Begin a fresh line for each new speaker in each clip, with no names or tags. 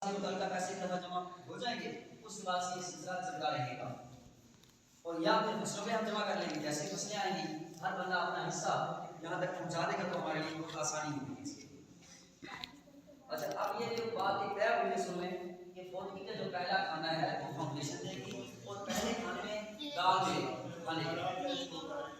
से मुतल्लिक़ कैसे दफ़ा जमा हो जाएंगे, उसके बाद से ये सिलसिला चलता रहेगा। और या फिर फसलों में हम जमा कर लेंगे, जैसे फसलें आएंगी हर बंदा अपना हिस्सा यहाँ तक पहुँचा देगा तो हमारे लिए बहुत आसानी होगी इसके लिए। अच्छा, अब ये जो बात एक तय हुई सुन लें कि फौतगी का जो पहला खाना है वो फाउंडेशन देगी और पहले खाने में दाल देगी खाने के।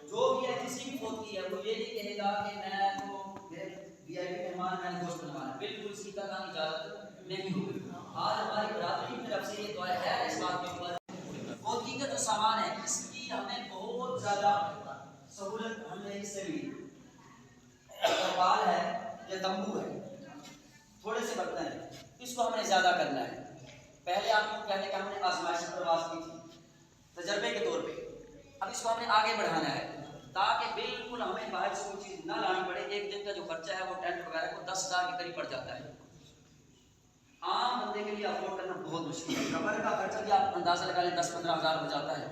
जो भी है जिसकी भी फौतगी है वो ये नहीं कहेगा कि मैं तो मेरे वीआईपी मेहमान मैंने गोश्त बनवाना, बिल्कुल इसकी तक इजाज़त नहीं होगी। आज हमारी बरादरी की तरफ से ये दुआ है इस बात के ऊपर फौतगी का जो सामान है इसकी हमें बहुत ज़्यादा सहूलत हमने इससे मिली। बाल है या तंबू है, थोड़े से बर्तन है, इसको हमने ज़्यादा करना है। पहले आपको कहने का हमने आजमाइश प्रवास की थी तजर्बे के तौर पे, अब इसको हमने आगे बढ़ाना है ताकि बिल्कुल हमें बाहर से कोई चीज़ ना लानी पड़े। एक दिन का जो खर्चा है वो टेंट वगैरह को 10,000 के करीब पड़ जाता है। आम बंदे के लिए अफोर्ड करना बहुत मुश्किल है। कमर का खर्चा भी आप अंदाज़ा लगा लें 10-15 हज़ार हो जाता है,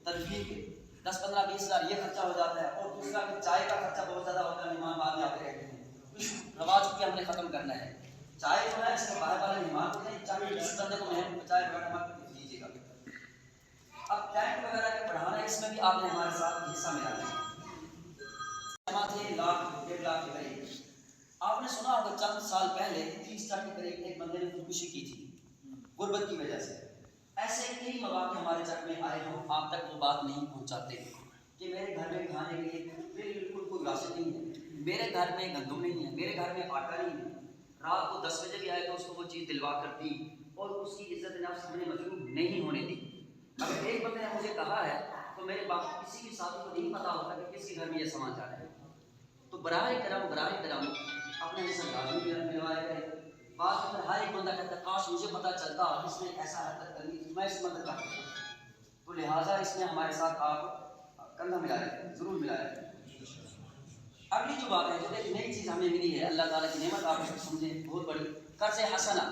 तनखीह के 10-15-20 हज़ार ये खर्चा हो जाता है। और दूसरा कि चाय का खर्चा बहुत ज़्यादा होता है, मेहमान बाद में आते रहते हैं। इस रवाज को हमने ख़त्म करना है। चाय जो है इसके बाहर वाले मेहमान होते हैं, चाय किसी बंदे को महंग चाय वगैरह मत दीजिएगा। अब टेंट वगैरह का बढ़ाना है, इसमें भी आपने हमारे साथ हिस्सा मिलाना है। जमा थे 1 लाख 1.5 लाख के करीब। आपने सुना होगा चंद साल पहले 30 लाख के करीब एक बंदे ने खुदकुशी की थी गुर्बत की वजह से। ऐसे कई मौके हमारे चक में आए हो, आप तक वो बात नहीं पहुंचाते कि मेरे घर में खाने के लिए बिल्कुल कोई राशन नहीं है, मेरे घर में गंदम नहीं है, मेरे घर में आटा नहीं है। रात को 10 बजे भी आए तो उसको वो चीज़ दिलवा कर दी और उसकी इज्जत नफ्स हमने मजलूम नहीं होने दी। अगर एक बंदे ने मुझे कहा है तो मेरे बाकी किसी भी साथी को नहीं पता होता कि किसके घर में ये सामान जा रहा है। तो बराए करम अपने जैसे लाजमी मिलवाए गए। बात में हर एक बंदा कहता है काश मुझे पता चलता इसने ऐसा हरकत करनी थी, मैं इस मदद कर सकता। तो लिहाजा इसमें हमारे साथ आप कंधा मिलाए, ज़रूर मिलाए। अगली जो बात है, जो एक नई चीज़ हमें मिली है, अल्लाह ताला की नेमत आप समझे बहुत बड़ी, कर्ज़ हसना।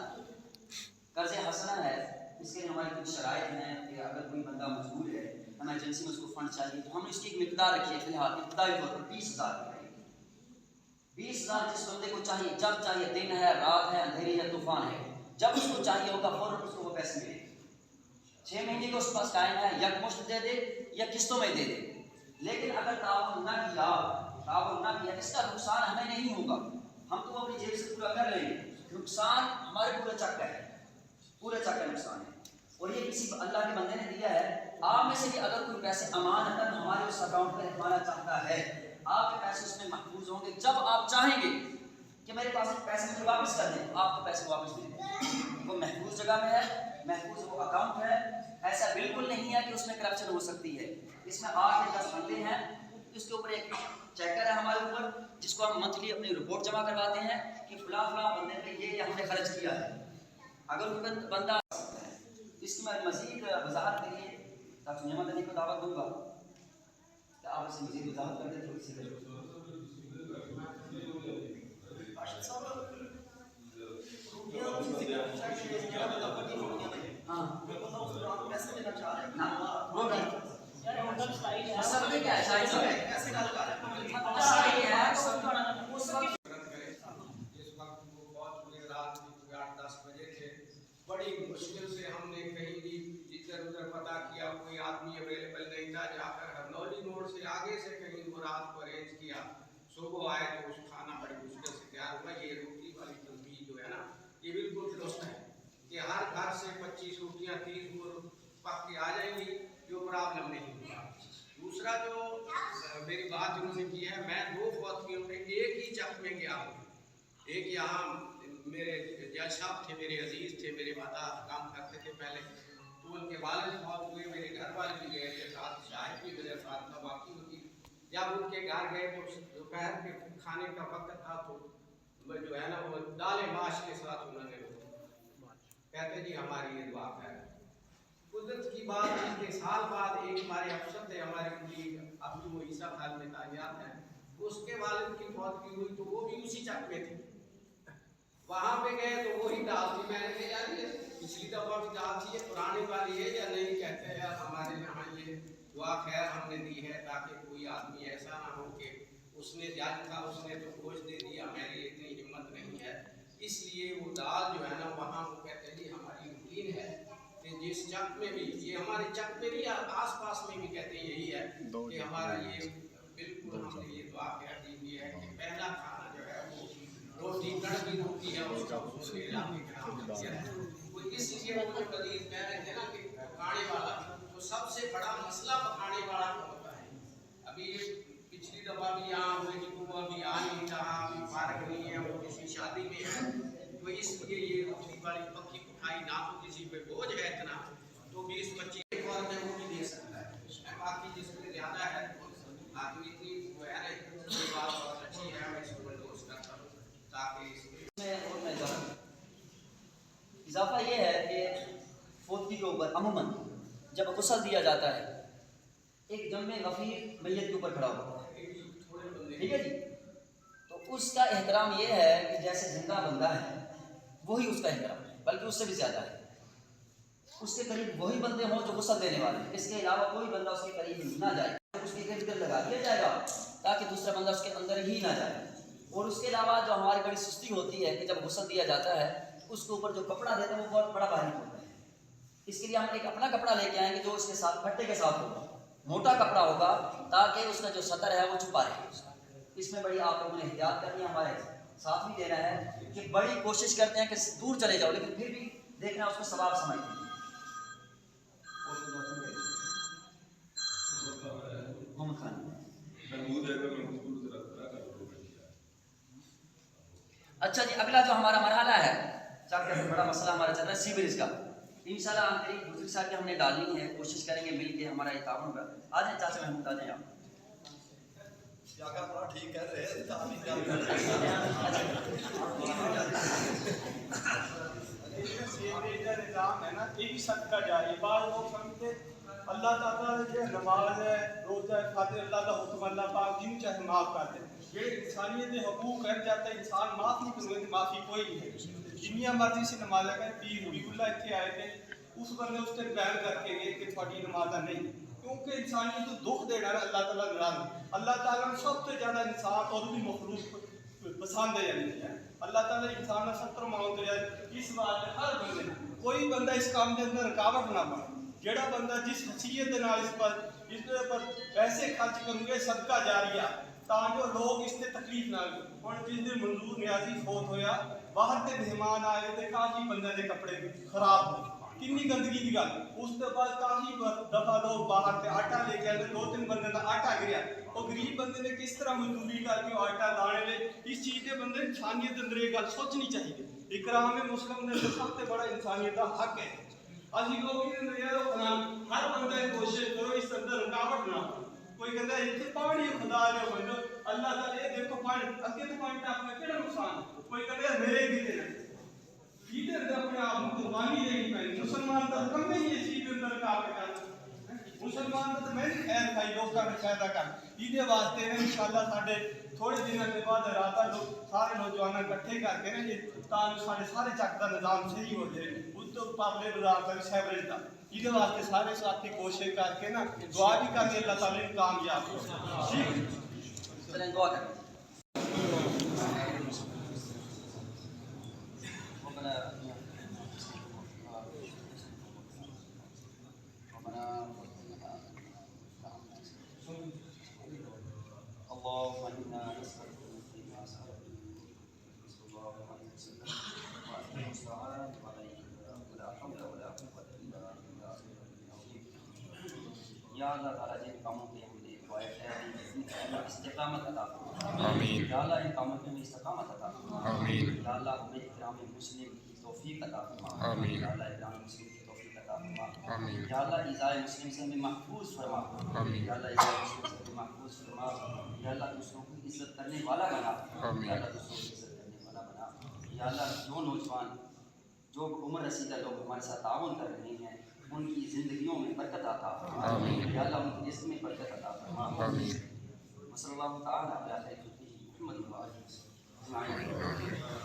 कर्ज़ हसना है, इसके लिए हमारी कुछ शराइत हैं कि अगर कोई बंदा मजबूर है, एमरजेंसी में उसको फंड चाहिए, तो हमने उसकी एक मिकदार रखी है फिलहाल इब्तदाई तौर पर 20,000 की। 20,000 जिस बंदे को चाहिए, जब चाहिए, दिन है, रात है, अंधेरी है, तूफान है, जब उसको चाहिए होगा फौरन उसको वो पैसे मिले। 6 महीने का उसके पास टाइम है, यकमुश्त दे दे या किस्तों में दे दे। लेकिन अगर ताउन ना किया इसका नुकसान हमें नहीं होगा, हम तो अपनी जेब से पूरा कर लेंगे। नुकसान हमारे पूरे चक का है, पूरे चक का नुकसान है। और ये किसी अल्लाह के बंदे ने दिया है। आप में से भी अगर कोई पैसे अमानतन हमारे उस अकाउंट में रखवाना चाहता है, आपके पैसे उसमें महफूज होंगे। जब आप चाहेंगे कि मेरे पास पैसे मुझे वापस कर दें, आपको पैसे वापस दें। वो महफूज जगह में है, महफूज वो अकाउंट है। ऐसा बिल्कुल नहीं है कि उसमें करप्शन हो सकती है। इसमें 8 या 10 बंदे हैं, इसके ऊपर एक चेकर है हमारे ऊपर, जिसको हम मंथली अपनी रिपोर्ट जमा करवाते हैं कि फला बंदे पे ये हमने खर्च किया है। अगर कोई बंदा इसकी मैं मज़ीद वजाहत के लिए डॉक्टर नेमत अली को दावत दूंगा कि आप इसे मज़ीद वजाहत कर दें थोड़ी सी। हाँ,
बड़ी मुश्किल से हमने कहीं भी इधर उधर पता किया, कोई आदमी अवेलेबल नहीं था। जाकर हरनौली मोड़ से आगे से कहीं वो रात को अरेंज किया, सुबह आए तो उस खाना बड़ी मुश्किल से तैयार हुआ। ये रोटी वाली तस्वीर जो है ना, ये बिल्कुल दुरुस्त है कि हर घर से 25 रोटियाँ 30 पक के आ जाएंगी, जो प्रॉब्लम नहीं होगा। दूसरा जो मेरी बात उनसे की है, मैं 2 फौतगियों में एक ही चक में गया हूँ। एक यहाँ मेरे जज साहब थे, मेरे अजीज़ थे, मेरे माता काम करते थे पहले, तो उनके वालिद फौत हुए। मेरे घर वाले भी गए थे साथ, शायद भी मेरे साथ था बाकी होती। जब उनके घर गए तो दोपहर के खाने का वक्त था, तो जो है ना वो दाल माश के साथ उन्होंने कहते जी हमारी ये दुआ है। कुदरत की बात, इतने साल बाद एक हमारे अफसर थे, हमारे कुलीग अब्दुल वो ईसा खान में तायात है, उसके वालिद की फौतगी हुई तो वो भी उसी चक में थे। वहाँ पे गए तो वही दाल थी। मैंने कहा यार ये पिछली दफ़ा भी दाल थी, ये पुरानी वाली है या नहीं? कहते हैं यार हमारे यहाँ ये दुआ खैर हमने दी है ताकि कोई आदमी ऐसा ना हो कि उसने जज था उसने तो गोश्त दे दिया, मेरी इतनी हिम्मत नहीं है। اس لیے وہ دال جو ہے نا وہاں وہ کہتے ہیں جی ہماری روٹین ہے کہ جس چک میں بھی یہ ہمارے چک میں نہیں آس پاس میں بھی کہتے ہیں یہی ہے کہ ہمارا یہ بالکل ہم نے یہ دعا کہہ دی ہے کہ پہلا کھانا جو ہے وہ روٹی کڑکی روٹی ہے اس کا حصول الہی کے نام سے ہے وہ اس لیے وہ جو حدیث کہہ رہے تھے نا کہ پکانے والا تو سب سے بڑا مسئلہ پکانے والا کا ہوتا ہے. ابھی پچھلی دفعہ بھی یہاں ہوئے کہ وہ ابھی آ نہیں رہا ابھی فارغ نہیں ہے وہ کسی شادی میں ہے تو اس لیے یہ روٹی والی پکی پکائی نہ تو کسی پہ بوجھ ہے اتنا تو 20-25 اور میں وہ بھی دے سکتا ہے باقی جس میں زیادہ ہے باقی اتنی وہ ہے نا یہ بات بہت اچھی ہے میں اس کو بلدوز کرتا ہوں تاکہ اس
میں اور میں اضافہ یہ ہے کہ فوتگی کے اوپر عموماً جب غسل دیا جاتا ہے ایک جمع غفیر میت کے اوپر کھڑا ہوتا ہے ٹھیک ہے جی تو اس کا احترام یہ ہے کہ جیسے زندہ بندہ ہے وہی اس کا احترام ہے بلکہ اس سے بھی زیادہ ہے اس کے قریب وہی بندے ہوں جو غسل دینے والے ہیں اس کے علاوہ کوئی بندہ اس کے قریب نہ جائے اس کے ارد گرد لگا دیا جائے گا تاکہ دوسرا بندہ اس کے اندر ہی نہ جائے اور اس کے علاوہ جو ہماری بڑی سستی ہوتی ہے کہ جب غسل دیا جاتا ہے اس کے اوپر جو کپڑا دیتے ہیں وہ بہت بڑا باریک ہوتا ہے اس کے لیے ہم ایک اپنا کپڑا لے کے آئیں گے جو اس کے ساتھ پھٹے کے ساتھ ہوگا موٹا کپڑا ہوگا تاکہ اس کا جو سطر ہے وہ چھپا رہے اس میں بڑی آپ لوگوں نے احتیاط کرنی ہے ہمارے ساتھ بھی دینا ہے کہ بڑی کوشش کرتے ہیں کہ دور چلے جاؤ لیکن پھر بھی دیکھنا اس کو ثواب سمجھتے ہیں. اچھا جی اگلا جو ہمارا مرحلہ ہے چاہتے بڑا مسئلہ ہمارا چل رہا ہے سیوریج کا انشاءاللہ ہم قریب دوسری سال کے ہم نے ڈالنی ہے کوشش کریں گے مل کے ہمارا یہ تعاون ہوگا. آ جائیں چاچا محمود آ جائیں آپ
ٹھیک ہے نظام ہے نا یہ بھی صدقہ جاری بعض لوگ سمجھتے اللہ تعالیٰ یہ نماز ہے روزہ ہے کھاتے اللہ کا حکم اللہ پاک جن چاہے معاف کر دے یہ انسانیت حقوق کر جاتا ہے انسان معاف نہیں کرے معافی کوئی نہیں ہے جنیا مرضی سے نماز ہے پیر ولی اللہ اتنے آئے تھے اس بندے اس سے بیان کر کے گئے کہ تھوڑی نمازہ نہیں کیونکہ انسانیت تو دکھ دے رہا ہے اللہ تعالیٰ ناراض اللہ تعالیٰ نے سب سے زیادہ انسان اور بھی مخلوق پسند ہے یعنی اللہ تعالیٰ انسان نے 70 ماؤں دیا اس بات ہے ہر بندے کوئی بندہ اس کام کے اندر رکاوٹ نہ پائے جڑا بندہ جس حیثیت اس پر پیسے خرچ کروں گے صدقہ جاریہ تاکہ لوگ اس سے تکلیف نہ لیں اور جس دن منظور نیازی فوت ہویا باہر سے مہمان آئے تھے کافی بندے کے کپڑے خراب ہو کنی گندگی کی گل اس کے بعد کافی دفعہ لوگ باہر سے آٹا لے کے آئے 2-3 بندے کا آٹا گریا اور غریب بندے نے کس طرح مزدوری کر کے آٹا لانے لے اس چیز کے بندے انسانیت اندر یہ گل سوچنی چاہیے اکرام مسلم نے سب سے بڑا انسانیت کا حق ہے اسی لوگ ہر بندے کوشش کرو اس اندر رکاوٹ نہ ہو کوئی کہتا ہے اتنے پانی خدا نے بندو اللہ تعالیٰ یہ دیکھو پانی اگے تو پانی ٹاپ میں کہڑا نقصان کوئی کہتا ہے میرے بھی دینا یہ اپنے آپ کو قربانی دینی پڑی مسلمان کا کم نہیں ہے چیز اندر رکاوٹ کرنا مسلمان تو میں نے خیر کھائی لوگوں کا فائدہ کر یہ واسطے نے انشاءاللہ ساڈے تھوڑے دنوں کے بعد راتا لوگ سارے نوجوان اکٹھے کر کے نا یہ تاکہ سارے چک کا نظام صحیح ہو جائے اس تو پابلے بازار تک سیوریج کا یہ واسطے سارے ساتھی کوشش کر کے نا دعا بھی کر کے اللہ تعالیٰ نے کامیاب ہو
چلیں دعا کریں اللهم انا نسالك فيما سالك اللهم انت المستعان وعليك ولا حول ولا قوه الا بالله یا اللہ تعالیٰ جن کاموں پہ ہم نے استقامت عطا آمین یا اللہ ان کاموں پہ ہمیں استقامت عطا آمین یا اللہ ہمیں اکرام مسلم کی توفیق عطا فرما آمین یا اللہ اکرام مسلم کی توفیق عطا فرما آمین یا اللہ ایذاء مسلم سے ہمیں محفوظ فرما آمین یا اللہ ایذاء مسلم سے ہمیں محفوظ فرما یا اللہ دوسروں کی عزت کرنے والا بنا آمین یا اللہ دوسروں کی عزت کرنے والا بنا یا اللہ جو نوجوان جو عمر رسیدہ لوگ ہمارے ساتھ تعاون کر رہے ہیں ان کی زندگیوں میں برکت عطا فرما آمین یا اللہ ان کی رزق میں برکت عطا فرما آمین وصلی اللہ تعالی علی خیر خلقہ محمد و آلہ وصحبہ اجمعین.